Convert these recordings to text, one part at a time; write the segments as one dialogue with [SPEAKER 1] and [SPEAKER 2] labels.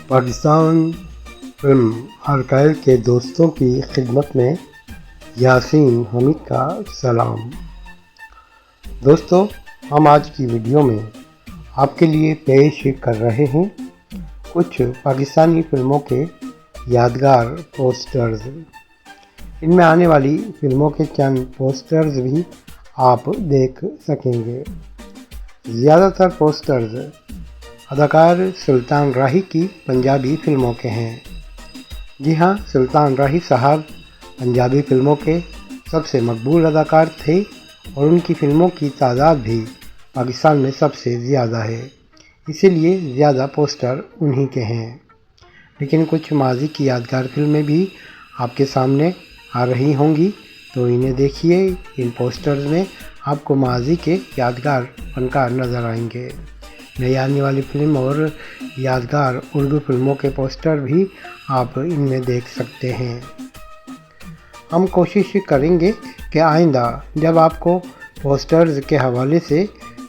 [SPEAKER 1] Pakistan film ارکائل کے دوستوں کی خدمت میں یاسین حمید کا سلام۔ دوستو، ہم آج کی ویڈیو میں آپ کے لیے پیش کر رہے ہیں کچھ پاکستانی فلموں کے یادگار پوسٹرز۔ ان میں آنے والی فلموں کے چند پوسٹرز بھی آپ دیکھ سکیں گے۔ زیادہ تر پوسٹرز اداکار سلطان راہی کی پنجابی فلموں کے ہیں۔ جی ہاں، سلطان راہی صاحب پنجابی فلموں کے سب سے مقبول اداکار تھے اور ان کی فلموں کی تعداد بھی پاکستان میں سب سے زیادہ ہے، اسی لیے زیادہ پوسٹر انہی کے ہیں۔ لیکن کچھ ماضی کی یادگار فلمیں بھی آپ کے سامنے آ رہی ہوں گی، تو انہیں دیکھیے۔ ان پوسٹرز میں آپ کو ماضی کے یادگار فنکار نظر آئیں گے۔ نئی آنے والی فلم اور یادگار اردو فلموں کے پوسٹر بھی آپ ان میں دیکھ سکتے ہیں۔ ہم کوشش کریں گے کہ آئندہ جب آپ کو پوسٹرز کے حوالے سے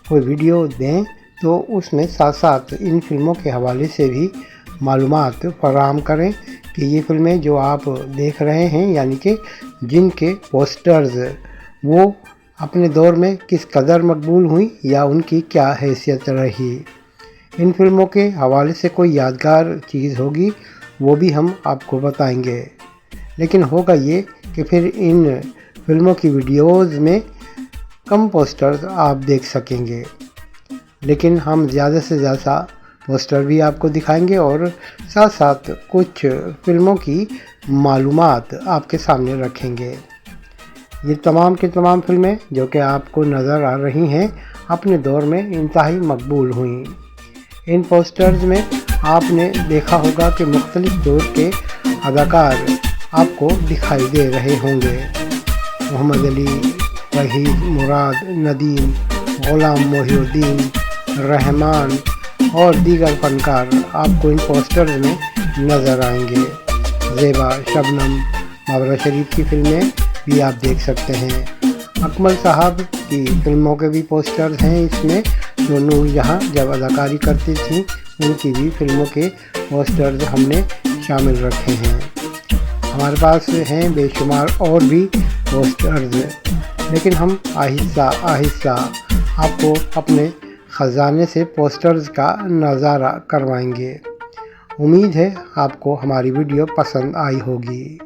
[SPEAKER 1] کوئی ویڈیو دیں تو اس میں ساتھ ساتھ ان فلموں کے حوالے سے بھی معلومات فراہم کریں کہ یہ فلمیں جو آپ دیکھ رہے ہیں، یعنی کہ جن کے پوسٹرز وہ اپنے دور میں کس قدر مقبول ہوئیں یا ان کی کیا حیثیت رہی۔ ان فلموں کے حوالے سے کوئی یادگار چیز ہوگی وہ بھی ہم آپ کو بتائیں گے، لیکن ہوگا یہ کہ پھر ان فلموں کی ویڈیوز میں کم پوسٹرز آپ دیکھ سکیں گے، لیکن ہم زیادہ سے زیادہ پوسٹر بھی آپ کو دکھائیں گے اور ساتھ ساتھ کچھ فلموں کی معلومات آپ کے سامنے رکھیں گے۔ یہ تمام کی تمام فلمیں جو کہ آپ کو نظر آ رہی ہیں اپنے دور میں انتہائی مقبول ہوئیں۔ ان پوسٹرز میں آپ نے دیکھا ہوگا کہ مختلف دور کے اداکار آپ کو دکھائی دے رہے ہوں گے۔ محمد علی، وحید، مراد، ندیم، غلام محی الدین، رحمان اور دیگر فنکار آپ کو ان پوسٹرز میں نظر آئیں گے۔ زیبا، شبنم، بابرہ شریف کی فلمیں بھی آپ دیکھ سکتے ہیں۔ اکمل صاحب کی فلموں کے بھی پوسٹرز ہیں اس میں، جو نور جہاں جب اداکاری کرتی تھیں ان کی بھی فلموں کے پوسٹرز ہم نے شامل رکھے ہیں۔ ہمارے پاس ہیں بے شمار اور بھی پوسٹرز، لیکن ہم آہستہ آہستہ آپ کو اپنے خزانے سے پوسٹرز کا نظارہ کروائیں گے۔ امید ہے آپ کو ہماری ویڈیو پسند آئی ہوگی۔